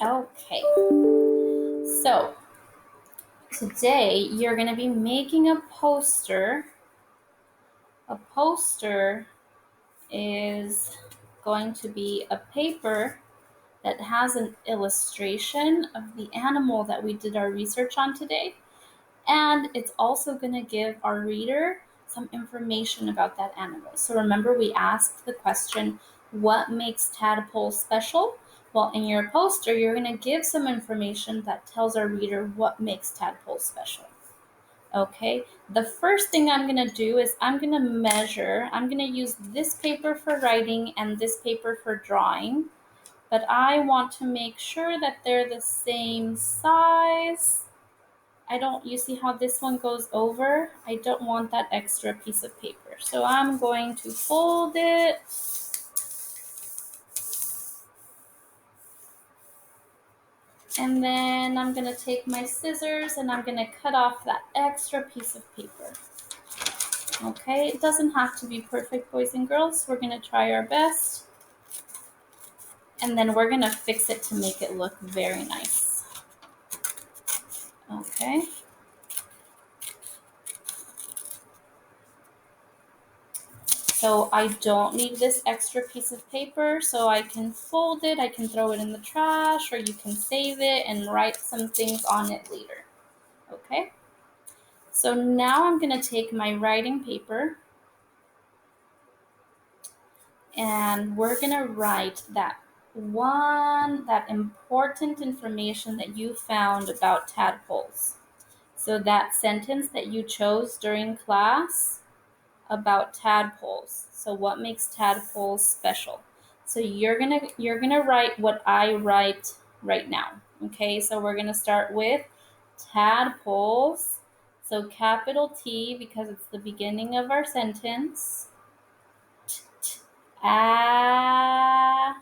Okay, so today you're going to be making a poster. A poster is going to be a paper that has an illustration of the animal that we did our research on today. And it's also going to give our reader some information about that animal. So remember, we asked the question, what makes tadpole special? Well, in your poster, you're going to give some information that tells our reader what makes tadpole special. Okay, the first thing I'm going to do is I'm going to measure. I'm going to use this paper for writing and this paper for drawing. But I want to make sure that they're the same size. You see how this one goes over? I don't want that extra piece of paper. So I'm going to fold it. And then I'm going to take my scissors and I'm going to cut off that extra piece of paper. Okay, it doesn't have to be perfect, boys and girls. We're going to try our best. And then we're going to fix it to make it look very nice. Okay. So I don't need this extra piece of paper, so I can fold it, I can throw it in the trash, or you can save it and write some things on it later. Okay? So now I'm going to take my writing paper and we're going to write that important information that you found about tadpoles. So that sentence that you chose during class about tadpoles. So what makes tadpoles special? So you're gonna write what I write right now. Okay, so we're gonna start with tadpoles. So capital T because it's the beginning of our sentence. A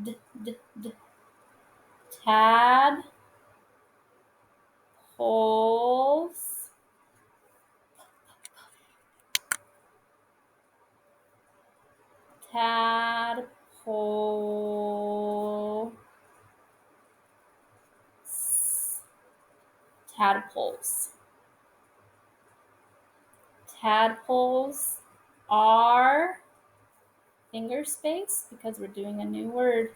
d d d tadpoles. Tadpole. Tadpoles. Tadpoles are finger space because we're doing a new word.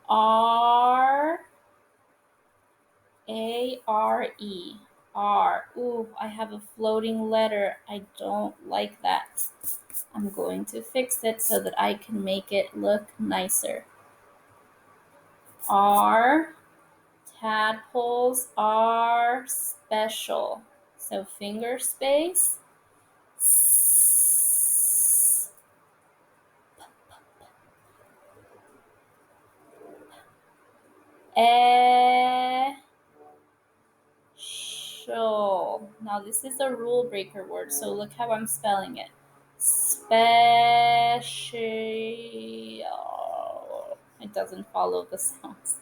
R-A-R-E. R. Ooh, I have a floating letter. I don't like that. I'm going to fix it so that I can make it look nicer. R. Tadpoles are special. So finger space. Special. Now this is a rule breaker word, so look how I'm spelling it. Special. It doesn't follow the sounds.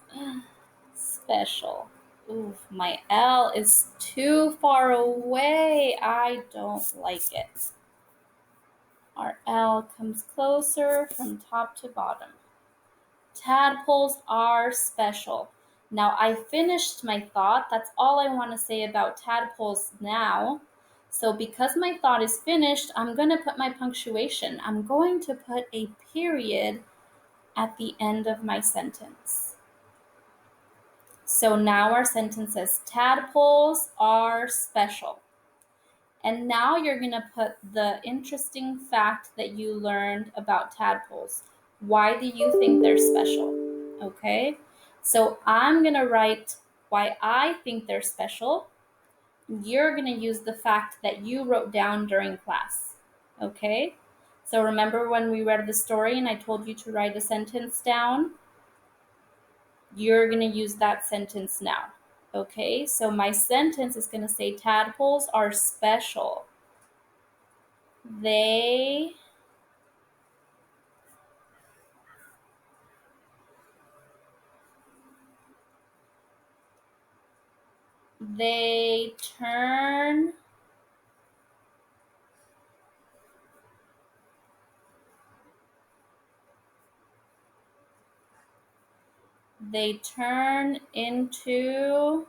Special. Oof, my L is too far away. I don't like it. Our L comes closer from top to bottom. Tadpoles are special. Now I finished my thought. That's all I want to say about tadpoles now. So because my thought is finished, I'm going to put my punctuation. I'm going to put a period at the end of my sentence. So now our sentence says tadpoles are special. And now you're going to put the interesting fact that you learned about tadpoles. Why do you think they're special? Okay, so I'm going to write why I think they're special. You're going to use the fact that you wrote down during class. Okay, so remember when we read the story and I told you to write a sentence down? You're going to use that sentence now. Okay, so my sentence is going to say tadpoles are special. They turn They turn into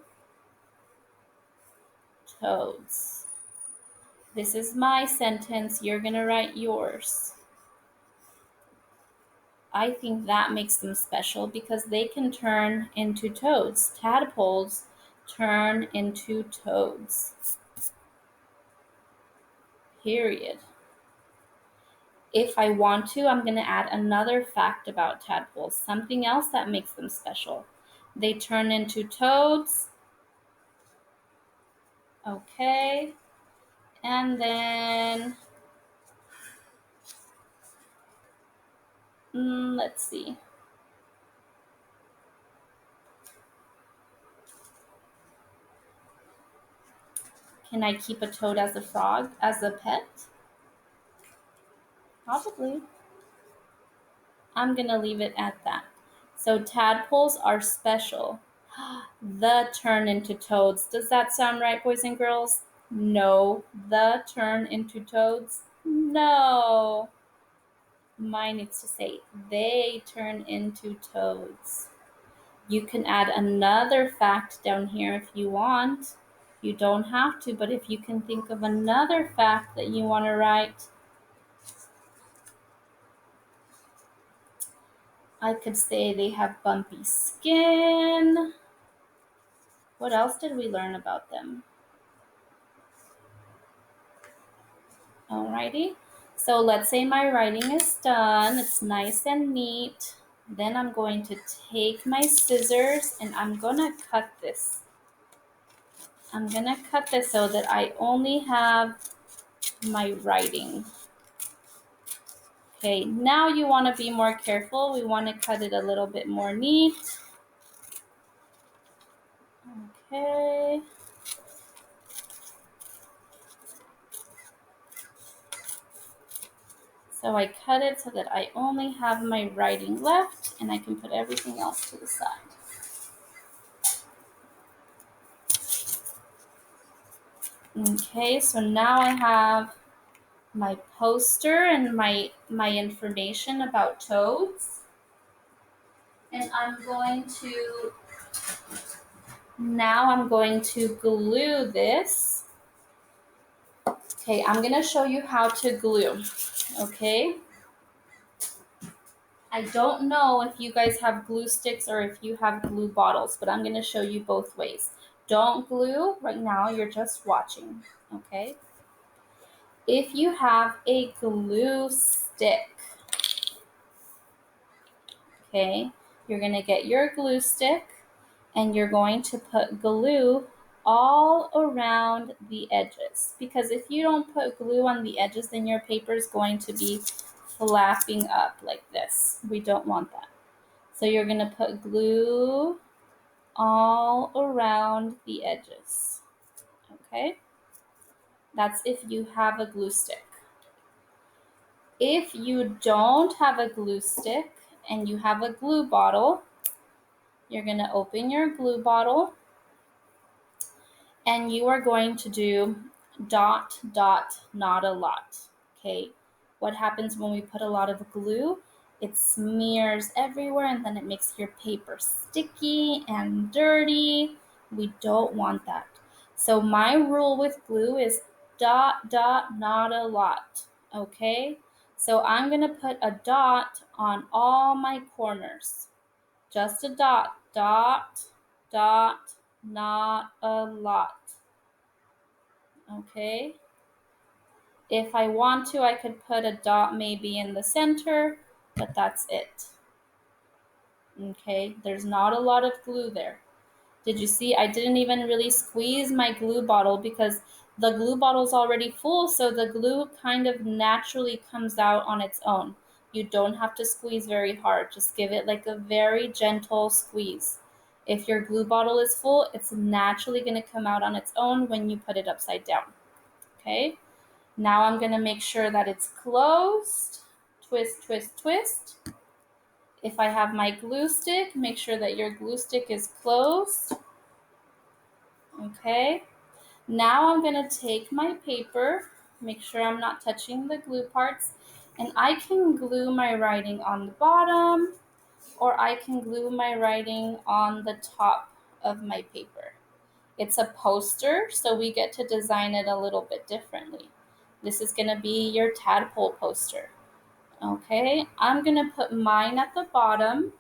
toads. This is my sentence. You're going to write yours. I think that makes them special because they can turn into toads. Tadpoles turn into toads. Period. If I want to, I'm going to add another fact about tadpoles, something else that makes them special. They turn into toads. Okay. And then, let's see. Can I keep a toad as a frog, as a pet? Probably. I'm going to leave it at that. So tadpoles are special. The turn into toads. Does that sound right, boys and girls? No. The turn into toads? No. Mine needs to say they turn into toads. You can add another fact down here if you want. You don't have to, but if you can think of another fact that you want to write, I could say they have bumpy skin. What else did we learn about them? Alrighty. So let's say my writing is done. It's nice and neat. Then I'm going to take my scissors and I'm going to cut this. I'm going to cut this so that I only have my writing. Okay, now you want to be more careful. We want to cut it a little bit more neat. Okay. So I cut it so that I only have my writing left and I can put everything else to the side. Okay, so now I have my poster and my information about toads. And I'm going to glue this. Okay, I'm going to show you how to glue. Okay? I don't know if you guys have glue sticks or if you have glue bottles, but I'm going to show you both ways. Don't glue right now, you're just watching. Okay? If you have a glue stick, okay, you're going to get your glue stick and you're going to put glue all around the edges, because if you don't put glue on the edges, then your paper is going to be flapping up like this. We don't want that. So you're going to put glue all around the edges. Okay? That's if you have a glue stick. If you don't have a glue stick and you have a glue bottle, you're going to open your glue bottle and you are going to do dot, dot, not a lot. Okay? What happens when we put a lot of glue? It smears everywhere and then it makes your paper sticky and dirty. We don't want that. So my rule with glue is dot, dot, not a lot. Okay? So I'm going to put a dot on all my corners. Just a dot, dot, dot, not a lot. Okay? If I want to, I could put a dot maybe in the center, but that's it. Okay? There's not a lot of glue there. Did you see? I didn't even really squeeze my glue bottle because the glue bottle's already full, so the glue kind of naturally comes out on its own. You don't have to squeeze very hard. Just give it like a very gentle squeeze. If your glue bottle is full, it's naturally going to come out on its own when you put it upside down. Okay? Now I'm going to make sure that it's closed. Twist, twist, twist. If I have my glue stick, make sure that your glue stick is closed. Okay. Now I'm going to take my paper, make sure I'm not touching the glue parts, and I can glue my writing on the bottom or I can glue my writing on the top of my paper. It's a poster, so we get to design it a little bit differently. This is going to be your tadpole poster. Okay, I'm going to put mine at the bottom,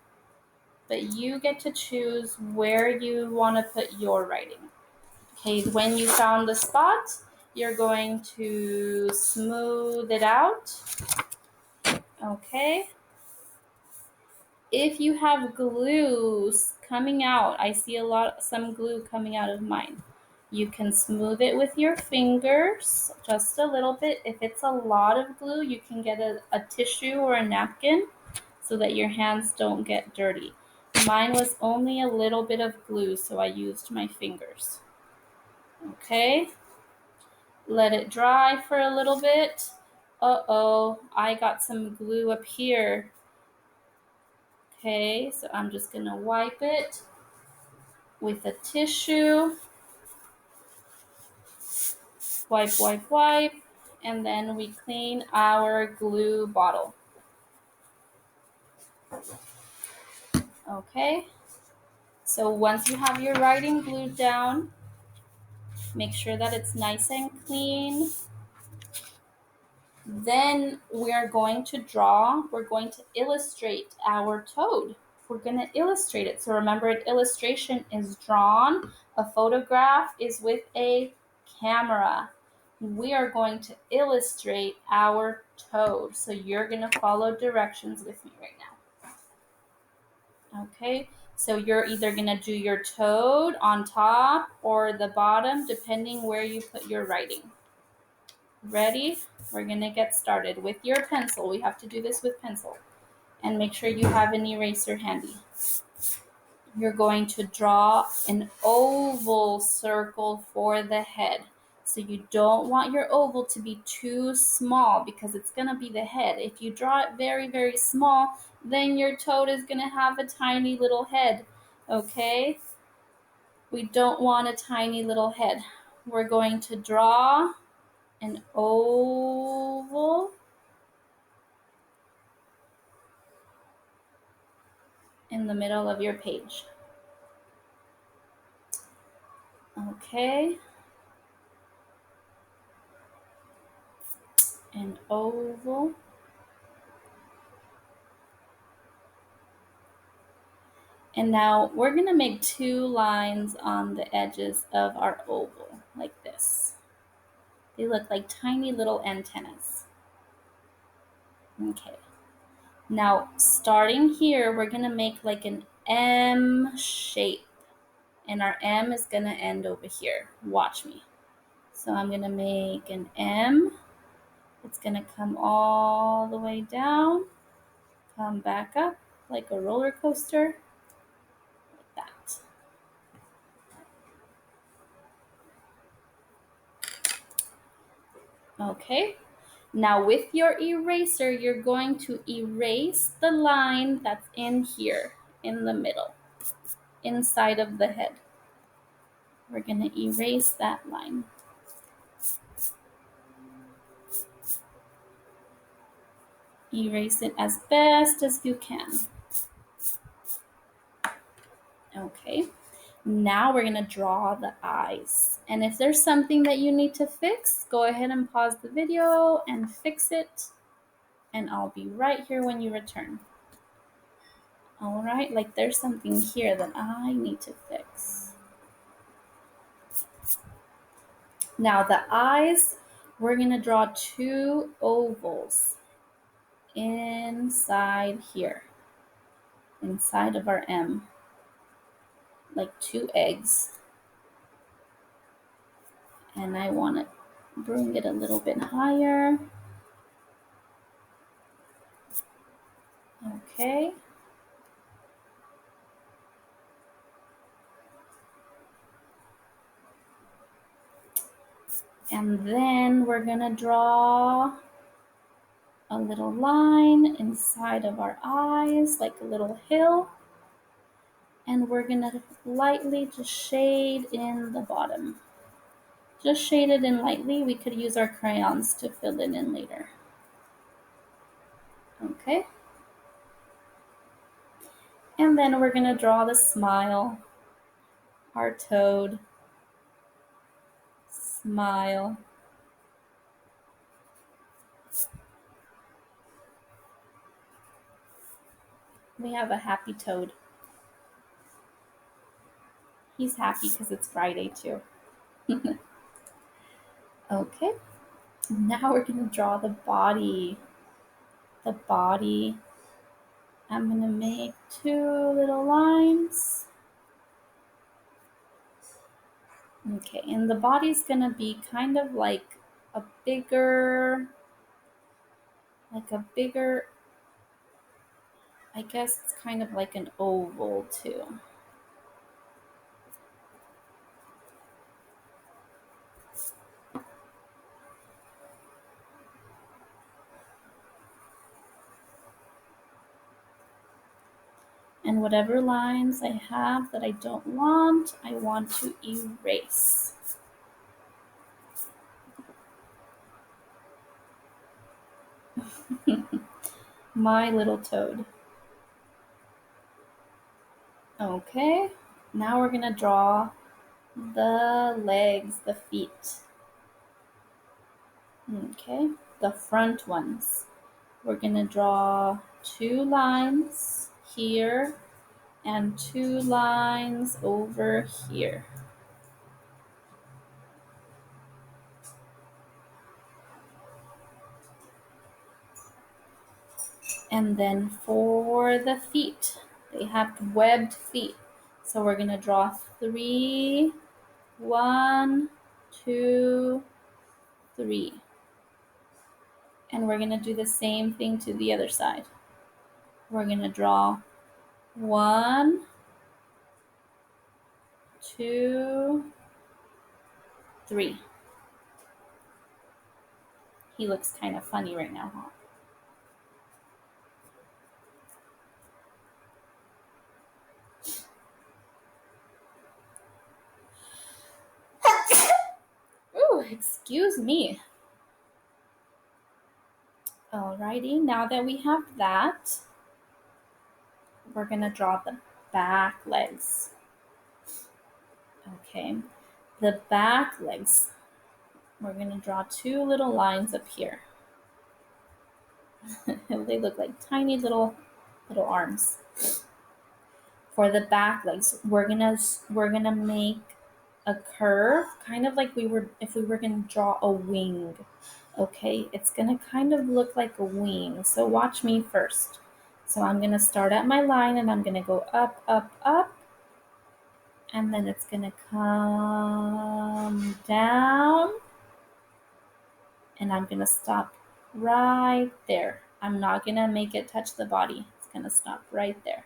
but you get to choose where you want to put your writing. Okay, when you found the spot, you're going to smooth it out. Okay. If you have glue coming out, I see some glue coming out of mine. You can smooth it with your fingers just a little bit. If it's a lot of glue, you can get a tissue or a napkin so that your hands don't get dirty. Mine was only a little bit of glue, so I used my fingers. Okay, let it dry for a little bit. Uh-oh, I got some glue up here. Okay, so I'm just gonna wipe it with a tissue. Wipe, wipe, wipe. And then we clean our glue bottle. Okay, so once you have your writing glued down, make sure that it's nice and clean. Then we're going to illustrate our toad. We're going to illustrate it. So remember, an illustration is drawn. A photograph is with a camera. We are going to illustrate our toad. So you're going to follow directions with me right now. Okay, so you're either going to do your toad on top or the bottom, depending where you put your writing. Ready? We're going to get started with your pencil. We have to do this with pencil. And make sure you have an eraser handy. You're going to draw an oval circle for the head. So you don't want your oval to be too small because it's going to be the head. If you draw it very, very small, then your toad is going to have a tiny little head. Okay? We don't want a tiny little head. We're going to draw an oval in the middle of your page. Okay? An oval. And now we're going to make 2 lines on the edges of our oval, like this. They look like tiny little antennas. Okay. Now, starting here, we're going to make like an M shape. And our M is going to end over here. Watch me. So I'm going to make an M. It's going to come all the way down, come back up like a roller coaster, like that. Okay, now with your eraser, you're going to erase the line that's in here, in the middle, inside of the head. We're going to erase that line. Erase it as best as you can. Okay, now we're going to draw the eyes. And if there's something that you need to fix, go ahead and pause the video and fix it. And I'll be right here when you return. All right, like there's something here that I need to fix. Now the eyes, we're going to draw 2 ovals inside here, inside of our M, like 2 eggs. And I want to bring it a little bit higher. Okay. And then we're going to draw a little line inside of our eyes, like a little hill. And we're going to lightly just shade in the bottom. Just shade it in lightly. We could use our crayons to fill it in later. Okay. And then we're gonna draw the smile, our toad, smile. We have a happy toad. He's happy because it's Friday too. Okay, now we're gonna draw the body. The body. I'm gonna make 2 little lines. Okay, and the body's gonna be kind of like a bigger, I guess it's kind of like an oval too. And whatever lines I have that I don't want, I want to erase. My little toad. Okay, now we're gonna draw the legs, the feet. Okay, the front ones. We're gonna draw 2 lines here and 2 lines over here. And then for the feet, they have webbed feet. So we're gonna draw 3, 1, 2, 3. And we're gonna do the same thing to the other side. We're gonna draw 1, 2, 3. He looks kind of funny right now, huh? Ooh, excuse me. Alrighty, now that we have that, we're gonna draw the back legs. Okay, the back legs, we're gonna draw 2 little lines up here. They look like tiny little arms. For the back legs, we're gonna make a curve, kind of like if we were gonna draw a wing. Okay, it's gonna kind of look like a wing. So watch me first. So I'm gonna start at my line and I'm gonna go up, up, up, and then it's gonna come down, and I'm gonna stop right there. I'm not gonna make it touch the body. It's gonna stop right there.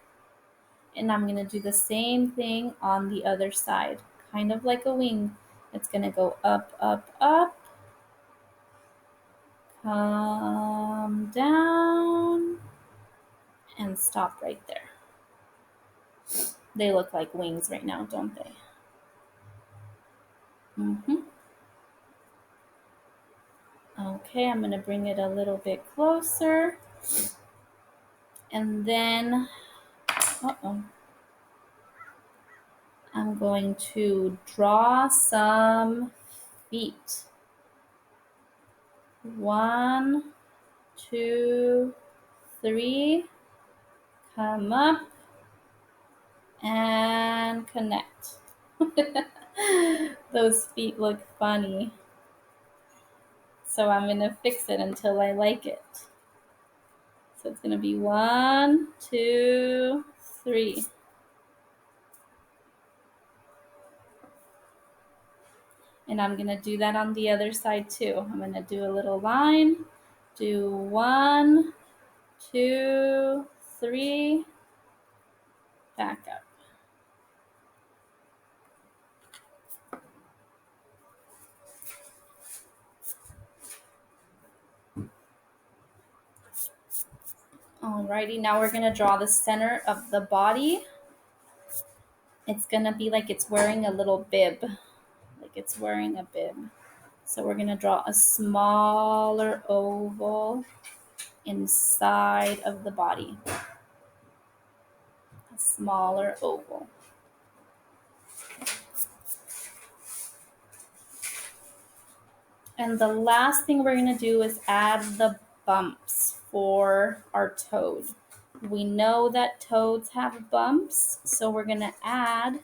And I'm gonna do the same thing on the other side, kind of like a wing. It's gonna go up, up, up, come down, and stop right there. They look like wings right now, don't they? Okay, I'm gonna bring it a little bit closer. And then, I'm going to draw some feet. 1, 2, 3. Come up and connect. Those feet look funny. So I'm gonna fix it until I like it. So it's gonna be 1, 2, 3. And I'm gonna do that on the other side too. I'm gonna do a little line, do 1, 2, 3, back up. Alrighty, now we're gonna draw the center of the body. It's gonna be like it's wearing a little bib, like it's wearing a bib. So we're gonna draw a smaller oval inside of the body. A smaller oval. And the last thing we're going to do is add the bumps for our toad. We know that toads have bumps, so we're going to add,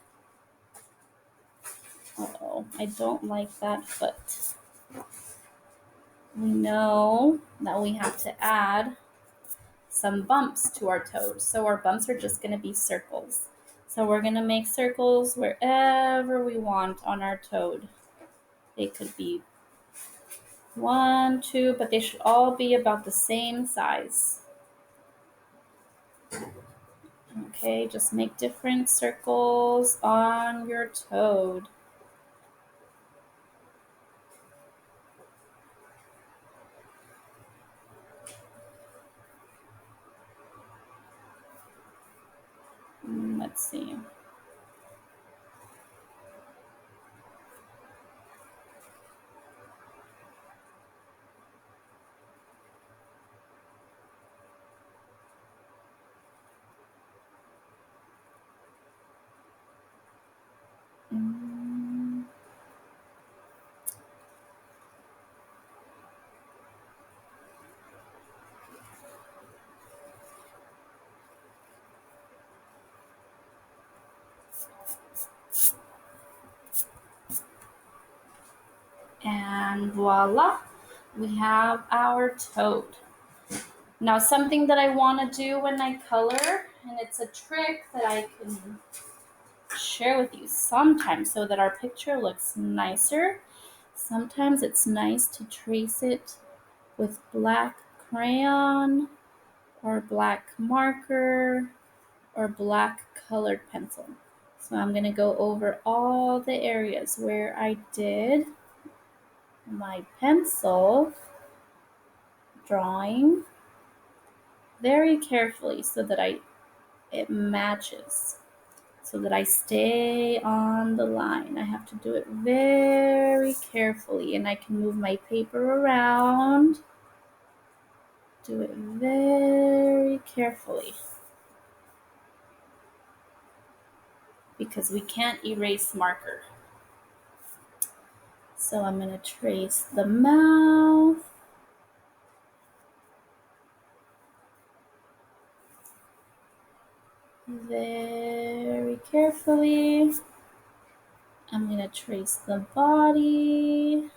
I don't like that foot. We know that we have to add some bumps to our toad. So our bumps are just going to be circles. So we're going to make circles wherever we want on our toad. They could be 1, 2, but they should all be about the same size. Okay, just make different circles on your toad. Let's see. And voila, we have our toad. Now something that I want to do when I color, and it's a trick that I can share with you sometimes so that our picture looks nicer. Sometimes it's nice to trace it with black crayon or black marker or black colored pencil. So I'm going to go over all the areas where I did my pencil drawing very carefully so that it matches, so that I stay on the line. I have to do it very carefully, and I can move my paper around. Do it very carefully because we can't erase marker. So I'm going to trace the mouth. Very carefully. I'm going to trace the body.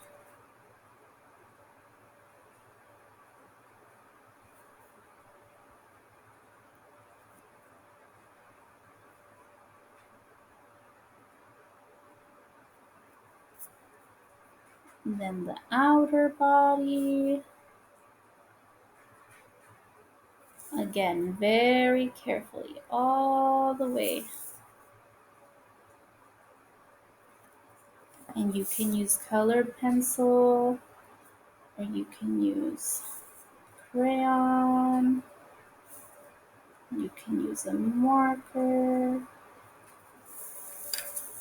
Then the outer body. Again, very carefully, all the way. And you can use colored pencil, or you can use crayon. You can use a marker.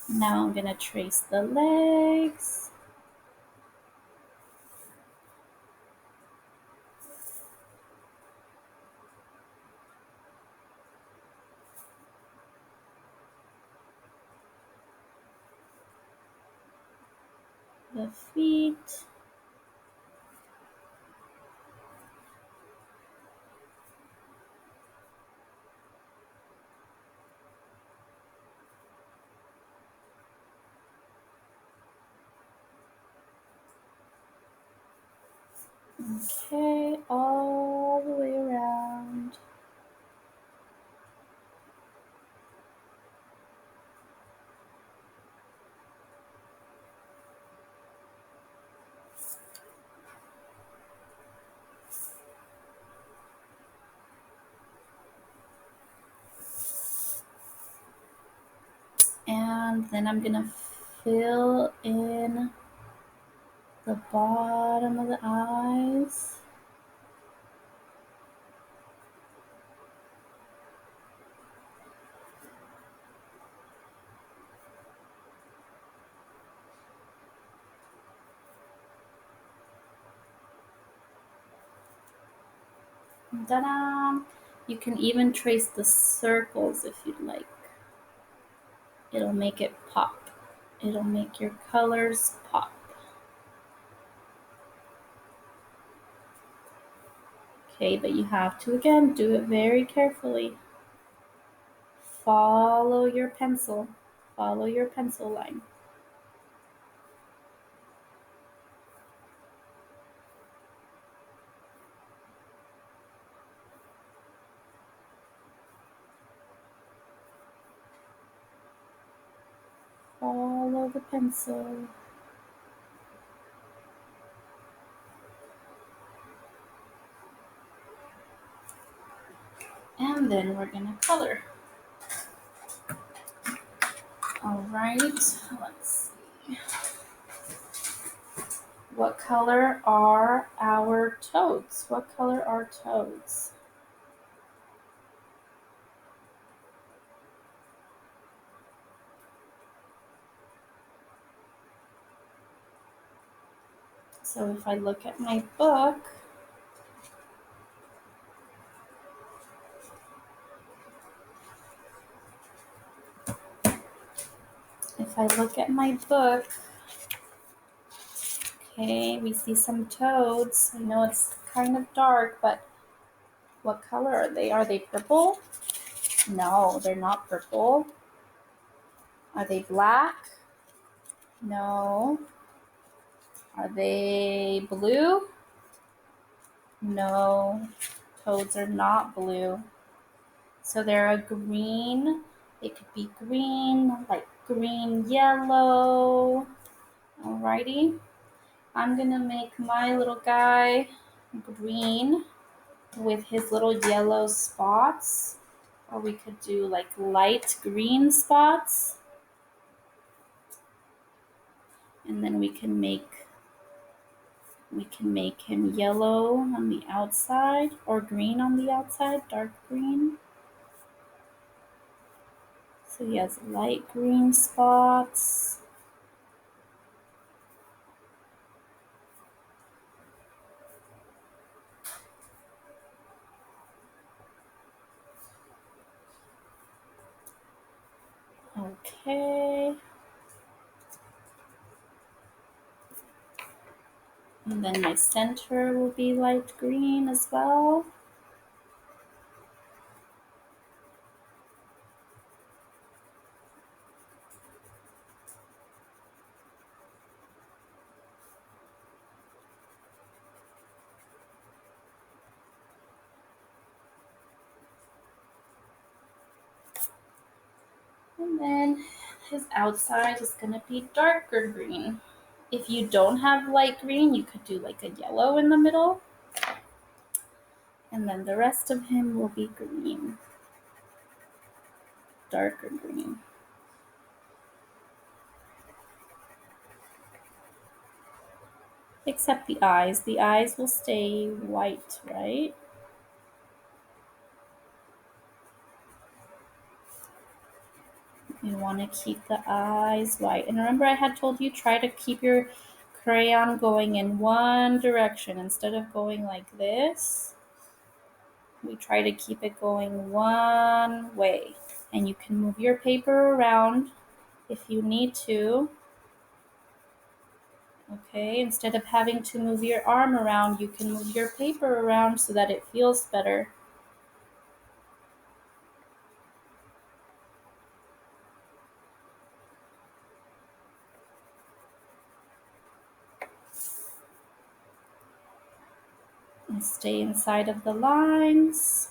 Now I'm going to trace the legs. The feet. Okay, all the way around. And then I'm going to fill in the bottom of the eyes. Ta-da! You can even trace the circles if you'd like. It'll make it pop. It'll make your colors pop. Okay, but you have to, again, do it very carefully. Follow your pencil. Follow your pencil line. Follow the pencil. And then we're gonna color. All right, let's see. What color are our toads? What color are toads? So if I look at my book, okay, we see some toads. I know it's kind of dark, but what color are they? Are they purple? No, they're not purple. Are they black? No. Are they blue? No. Toads are not blue. So they're a green. It could be green, like green, yellow. Alrighty. I'm gonna make my little guy green with his little yellow spots. Or we could do like light green spots. And then we can make him yellow on the outside or green on the outside, dark green. So he has light green spots. Okay. And then my center will be light green as well. And then his outside is going to be darker green. If you don't have light green, you could do like a yellow in the middle. And then the rest of him will be green. Darker green. Except the eyes. The eyes will stay white, right? You want to keep the eyes white. And remember I had told you, try to keep your crayon going in one direction instead of going like this. We try to keep it going one way. And you can move your paper around if you need to. Okay, instead of having to move your arm around, you can move your paper around so that it feels better. And stay inside of the lines.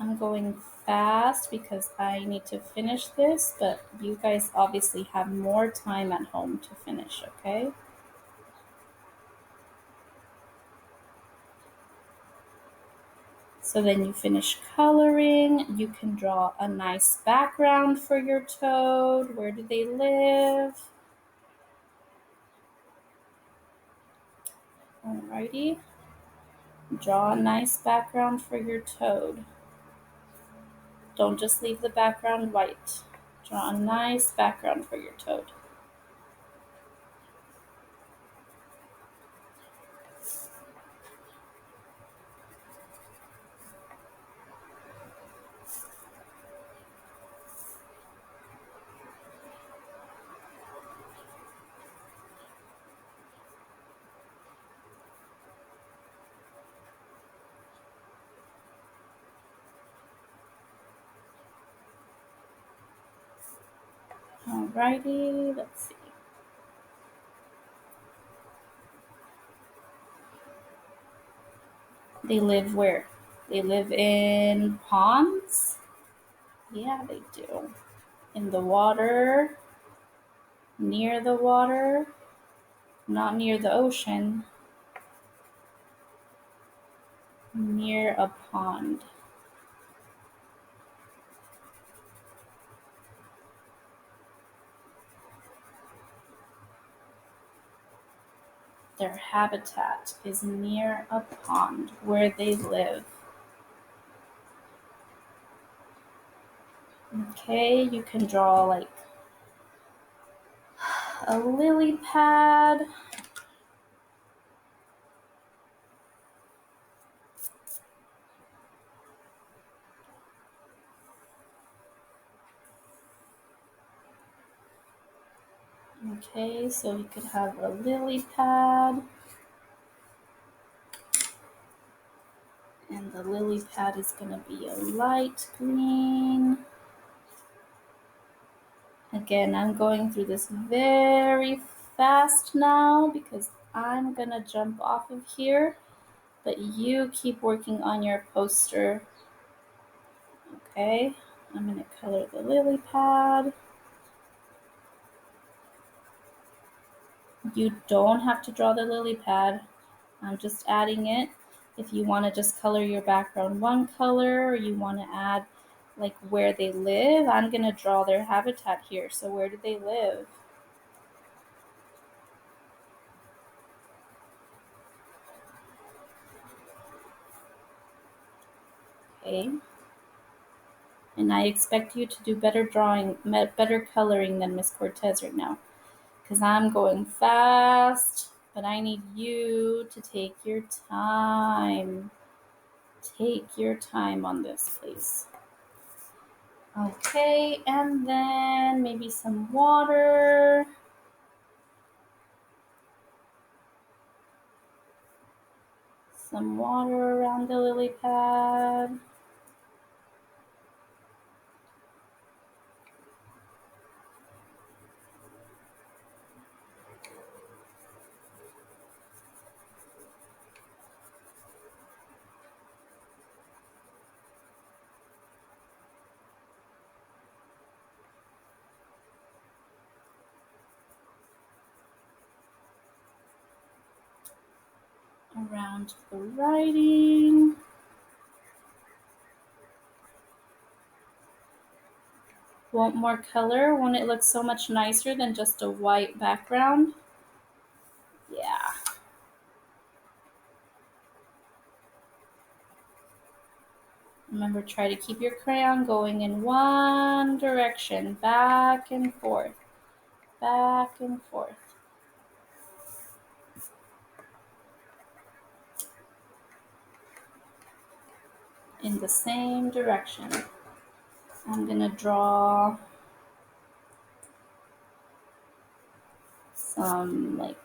I'm going fast because I need to finish this, but you guys obviously have more time at home to finish, okay? So then you finish coloring, you can draw a nice background for your toad. Where do they live? Alrighty. Draw a nice background for your toad. Don't just leave the background white. Draw a nice background for your toad. Alrighty, let's see. They live where? They live in ponds? Yeah, they do. In the water, near the water, not near the ocean, near a pond. Their habitat is near a pond where they live. Okay, you can draw like a lily pad. Okay, so you could have a lily pad. And the lily pad is going to be a light green. Again, I'm going through this very fast now because I'm going to jump off of here. But you keep working on your poster. Okay, I'm going to color the lily pad. You don't have to draw the lily pad. I'm just adding it. If you want to just color your background one color or you want to add like where they live, I'm going to draw their habitat here. So where do they live? Okay. And I expect you to do better drawing, better coloring than Miss Cortez right now. Because I'm going fast, but I need you to take your time. Take your time on this, please. Okay, and then maybe some water. Some water around the lily pad. Around the writing. Want more color? Won't it look so much nicer than just a white background? Yeah. Remember, try to keep your crayon going in one direction, back and forth, back and forth. In the same direction. I'm gonna draw some like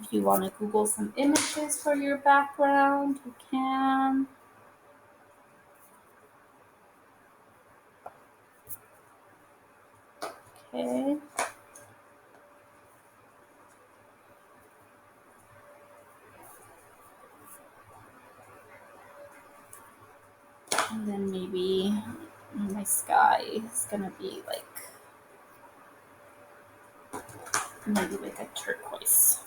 if you want to Google some images for your background, you can. Okay. And then maybe my sky is gonna be like maybe like a turquoise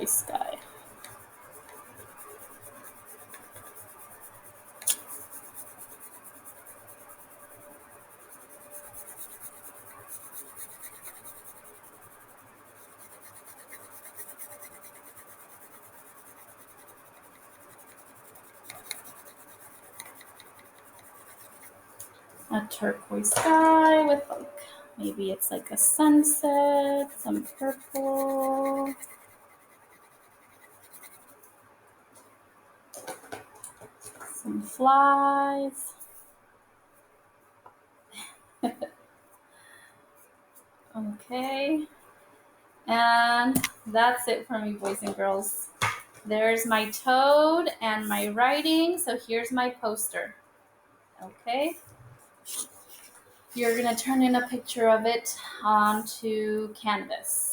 sky. a turquoise sky with like, maybe it's like a sunset, some purple. Some flies. Okay. And that's it for me, boys and girls. There's my toad and my writing. So here's my poster. Okay. You're going to turn in a picture of it onto canvas.